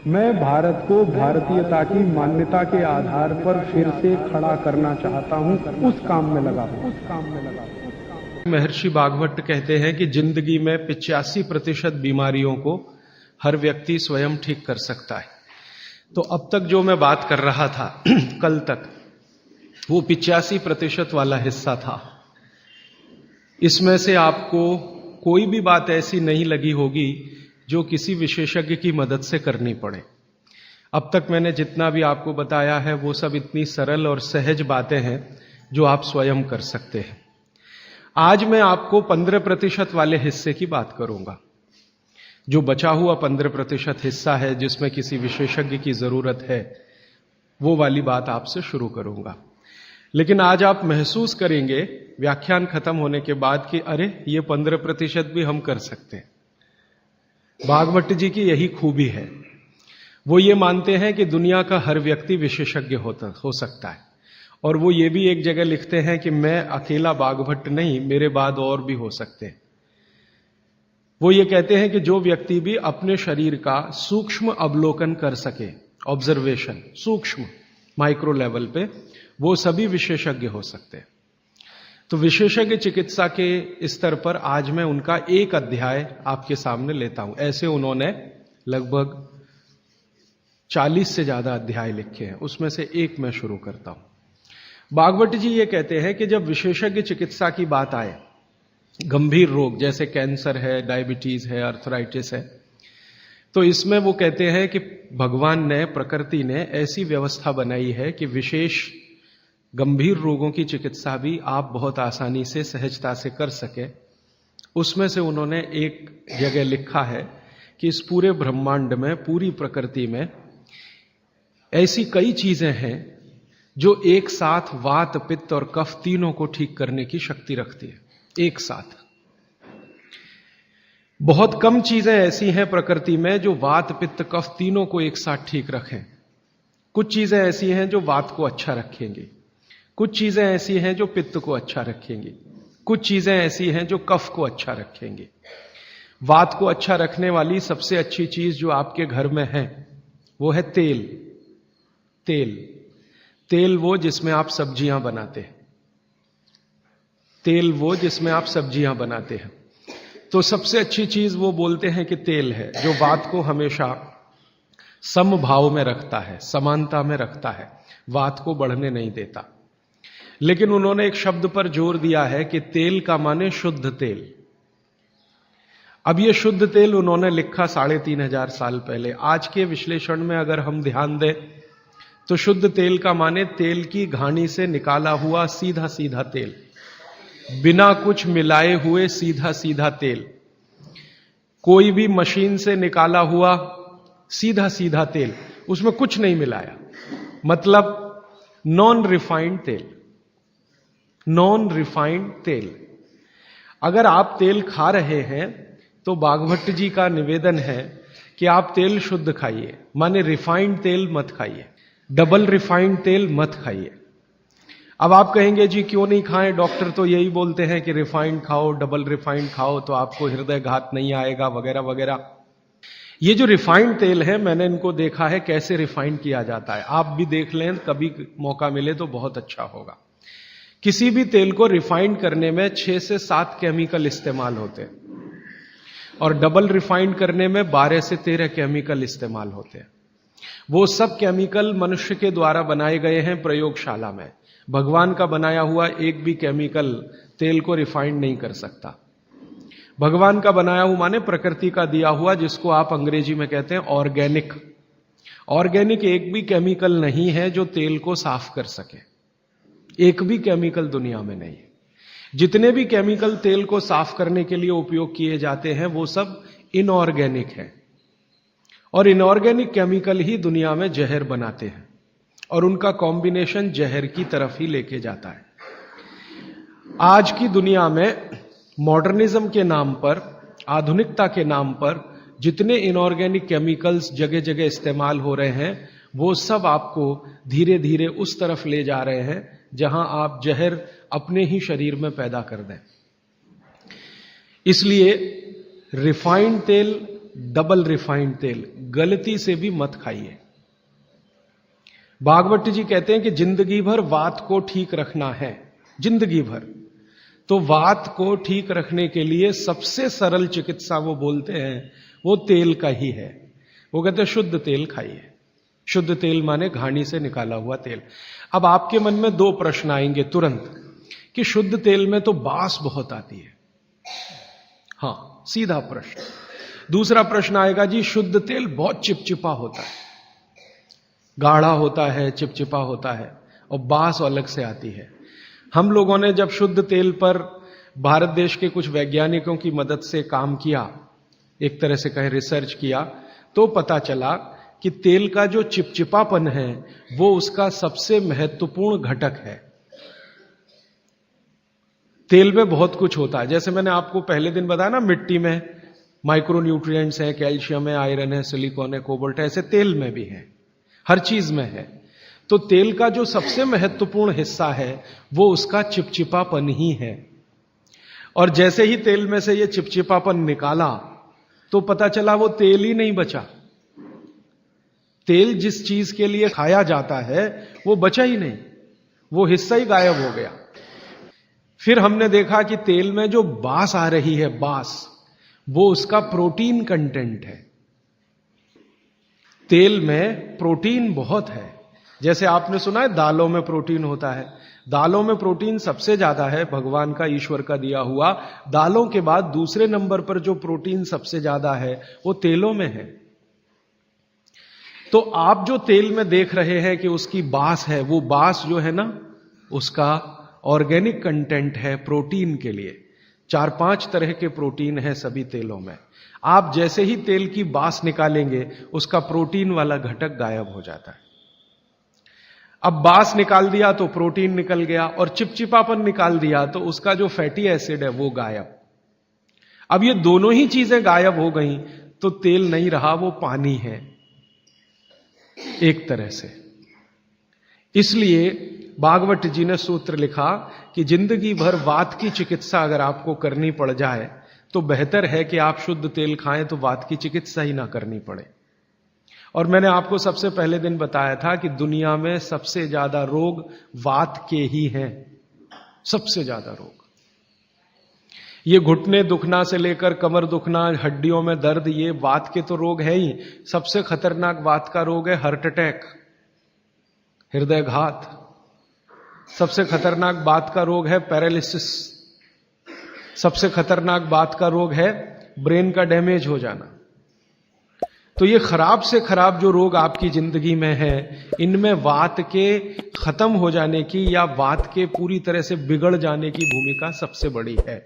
मैं भारत को भारतीयता की मान्यता के आधार पर फिर से खड़ा करना चाहता हूं, उस काम में लगा हूं। महर्षि भागवत कहते हैं कि जिंदगी में 85% बीमारियों को हर व्यक्ति स्वयं ठीक कर सकता है। तो अब तक जो मैं बात कर रहा था कल तक, वो 85% वाला हिस्सा था। इसमें से आपको कोई भी बात ऐसी नहीं लगी होगी जो किसी विशेषज्ञ की मदद से करनी पड़े। अब तक मैंने जितना भी आपको बताया है वो सब इतनी सरल और सहज बातें हैं जो आप स्वयं कर सकते हैं। आज मैं आपको 15% वाले हिस्से की बात करूंगा। जो बचा हुआ 15% हिस्सा है जिसमें किसी विशेषज्ञ की जरूरत है, वो वाली बात आपसे शुरू करूंगा। लेकिन आज आप महसूस करेंगे व्याख्यान खत्म होने के बाद कि अरे ये 15% भी हम कर सकते हैं। भागवत जी की यही खूबी है। वो ये मानते हैं कि दुनिया का हर व्यक्ति विशेषज्ञ हो सकता है। और वो ये भी एक जगह लिखते हैं कि मैं अकेला भागवत नहीं, मेरे बाद और भी हो सकते हैं। वो ये कहते हैं कि जो व्यक्ति भी अपने शरीर का सूक्ष्म अवलोकन कर सके, ऑब्जर्वेशन, सूक्ष्म माइक्रो लेवल पे, वो सभी विशेषज्ञ हो सकते हैं। तो विशेषज्ञ चिकित्सा के स्तर पर आज मैं उनका एक अध्याय आपके सामने लेता हूं। ऐसे उन्होंने लगभग 40 से ज्यादा अध्याय लिखे हैं, उसमें से एक मैं शुरू करता हूं। भागवत जी ये कहते हैं कि जब विशेषज्ञ चिकित्सा की बात आए, गंभीर रोग जैसे कैंसर है, डायबिटीज है, अर्थराइटिस है, तो इसमें वो कहते हैं कि भगवान ने, प्रकृति ने ऐसी व्यवस्था बनाई है कि विशेष गंभीर रोगों की चिकित्सा भी आप बहुत आसानी से, सहजता से कर सके। उसमें से उन्होंने एक जगह लिखा है कि इस पूरे ब्रह्मांड में, पूरी प्रकृति में ऐसी कई चीजें हैं जो एक साथ वात, पित्त और कफ तीनों को ठीक करने की शक्ति रखती है, एक साथ। बहुत कम चीजें ऐसी हैं प्रकृति में जो वात, पित्त, कफ तीनों को एक साथ ठीक रखें। कुछ चीजें ऐसी हैं जो वात को अच्छा रखेंगी, कुछ चीजें ऐसी हैं जो पित्त को अच्छा रखेंगी, कुछ चीजें ऐसी हैं जो कफ को अच्छा रखेंगी। वात को अच्छा रखने वाली सबसे अच्छी चीज जो आपके घर में है वो है तेल। तेल तेल वो जिसमें आप सब्जियां बनाते हैं, तेल वो जिसमें आप सब्जियां बनाते हैं। तो सबसे अच्छी चीज वो बोलते हैं कि तेल है, जो वात को हमेशा समभाव में रखता है, समानता में रखता है, वात को बढ़ने नहीं देता। लेकिन उन्होंने एक शब्द पर जोर दिया है कि तेल का माने शुद्ध तेल। अब ये शुद्ध तेल उन्होंने लिखा 3500 साल पहले। आज के विश्लेषण में अगर हम ध्यान दें तो शुद्ध तेल का माने तेल की घानी से निकाला हुआ सीधा सीधा तेल, बिना कुछ मिलाए हुए सीधा सीधा तेल, कोई भी मशीन से निकाला हुआ सीधा सीधा तेल, उसमें कुछ नहीं मिलाया, मतलब नॉन रिफाइंड तेल। नॉन रिफाइंड तेल। अगर आप तेल खा रहे हैं तो भागवत जी का निवेदन है कि आप तेल शुद्ध खाइए, माने रिफाइंड तेल मत खाइए, डबल रिफाइंड तेल मत खाइए। अब आप कहेंगे जी क्यों नहीं खाएं, डॉक्टर तो यही बोलते हैं कि रिफाइंड खाओ, डबल रिफाइंड खाओ तो आपको हृदय घात नहीं आएगा, वगैरह वगैरह। ये जो रिफाइंड तेल है, मैंने इनको देखा है कैसे रिफाइंड किया जाता है। आप भी देख लें, कभी मौका मिले तो बहुत अच्छा होगा। किसी भी तेल को रिफाइंड करने में 6 से 7 केमिकल इस्तेमाल होते हैं और डबल रिफाइंड करने में 12 से 13 केमिकल इस्तेमाल होते हैं। वो सब केमिकल मनुष्य के द्वारा बनाए गए हैं प्रयोगशाला में। भगवान का बनाया हुआ एक भी केमिकल तेल को रिफाइंड नहीं कर सकता। भगवान का बनाया हुआ माने प्रकृति का दिया हुआ, जिसको आप अंग्रेजी में कहते हैं ऑर्गेनिक। ऑर्गेनिक एक भी केमिकल नहीं है जो तेल को साफ कर सके, एक भी केमिकल दुनिया में नहीं है। जितने भी केमिकल तेल को साफ करने के लिए उपयोग किए जाते हैं वो सब इनऑर्गेनिक है, और इनऑर्गेनिक केमिकल ही दुनिया में जहर बनाते हैं और उनका कॉम्बिनेशन जहर की तरफ ही लेके जाता है। आज की दुनिया में मॉडर्निज्म के नाम पर, आधुनिकता के नाम पर जितने इनऑर्गेनिक केमिकल्स जगह जगह इस्तेमाल हो रहे हैं, वो सब आपको धीरे धीरे उस तरफ ले जा रहे हैं जहां आप जहर अपने ही शरीर में पैदा कर दें। इसलिए रिफाइंड तेल डबल रिफाइंड तेल गलती से भी मत खाइए। भागवत जी कहते हैं कि जिंदगी भर वात को ठीक रखना है, जिंदगी भर। तो वात को ठीक रखने के लिए सबसे सरल चिकित्सा वो बोलते हैं वो तेल का ही है। वो कहते हैं शुद्ध तेल खाइए। शुद्ध तेल माने घानी से निकाला हुआ तेल। अब आपके मन में दो प्रश्न आएंगे तुरंत कि शुद्ध तेल में तो बास बहुत आती है। हां, सीधा प्रश्न। दूसरा प्रश्न आएगा जी शुद्ध तेल बहुत चिपचिपा होता है, गाढ़ा होता है, चिपचिपा होता है और बास अलग से आती है। हम लोगों ने जब शुद्ध तेल पर भारत देश के कुछ वैज्ञानिकों की मदद से काम किया, एक तरह से कहें रिसर्च किया, तो पता चला कि तेल का जो चिपचिपापन है वो उसका सबसे महत्वपूर्ण घटक है। तेल में बहुत कुछ होता है, जैसे मैंने आपको पहले दिन बताया ना, मिट्टी में माइक्रो न्यूट्रिएंट्स हैं, कैल्शियम है, आयरन है, सिलिकॉन है, कोबाल्ट है, ऐसे तेल में भी है, हर चीज में है। तो तेल का जो सबसे महत्वपूर्ण हिस्सा है वो उसका चिपचिपापन ही है। और जैसे ही तेल में से ये चिपचिपापन निकाला तो पता चला वो तेल ही नहीं बचा। तेल जिस चीज के लिए खाया जाता है वो बचा ही नहीं, वो हिस्सा ही गायब हो गया। फिर हमने देखा कि तेल में जो बास आ रही है, बास, वो उसका प्रोटीन कंटेंट है। तेल में प्रोटीन बहुत है। जैसे आपने सुना है दालों में प्रोटीन होता है, दालों में प्रोटीन सबसे ज्यादा है, भगवान का, ईश्वर का दिया हुआ। दालों के बाद दूसरे नंबर पर जो प्रोटीन सबसे ज्यादा है वो तेलों में है। तो आप जो तेल में देख रहे हैं कि उसकी बास है, वो बास जो है ना, उसका ऑर्गेनिक कंटेंट है प्रोटीन के लिए। 4-5 तरह के प्रोटीन है सभी तेलों में। आप जैसे ही तेल की बास निकालेंगे उसका प्रोटीन वाला घटक गायब हो जाता है। अब बास निकाल दिया तो प्रोटीन निकल गया, और चिपचिपापन निकाल दिया तो उसका जो फैटी एसिड है वो गायब। अब ये दोनों ही चीजें गायब हो गई तो तेल नहीं रहा, वो पानी है एक तरह से। इसलिए भागवत जी ने सूत्र लिखा कि जिंदगी भर वात की चिकित्सा अगर आपको करनी पड़ जाए तो बेहतर है कि आप शुद्ध तेल खाएं तो वात की चिकित्सा ही ना करनी पड़े। और मैंने आपको सबसे पहले दिन बताया था कि दुनिया में सबसे ज्यादा रोग वात के ही हैं, सबसे ज्यादा रोग। ये घुटने दुखना से लेकर कमर दुखना, हड्डियों में दर्द, ये वात के तो रोग है ही। सबसे खतरनाक वात का रोग है हार्ट अटैक, हृदयघात। सबसे खतरनाक बात का रोग है पैरालिसिस। सबसे खतरनाक बात का रोग है ब्रेन का डैमेज हो जाना। तो ये खराब से खराब जो रोग आपकी जिंदगी में है, इनमें वात के खत्म हो जाने की या वात के पूरी तरह से बिगड़ जाने की भूमिका सबसे बड़ी है।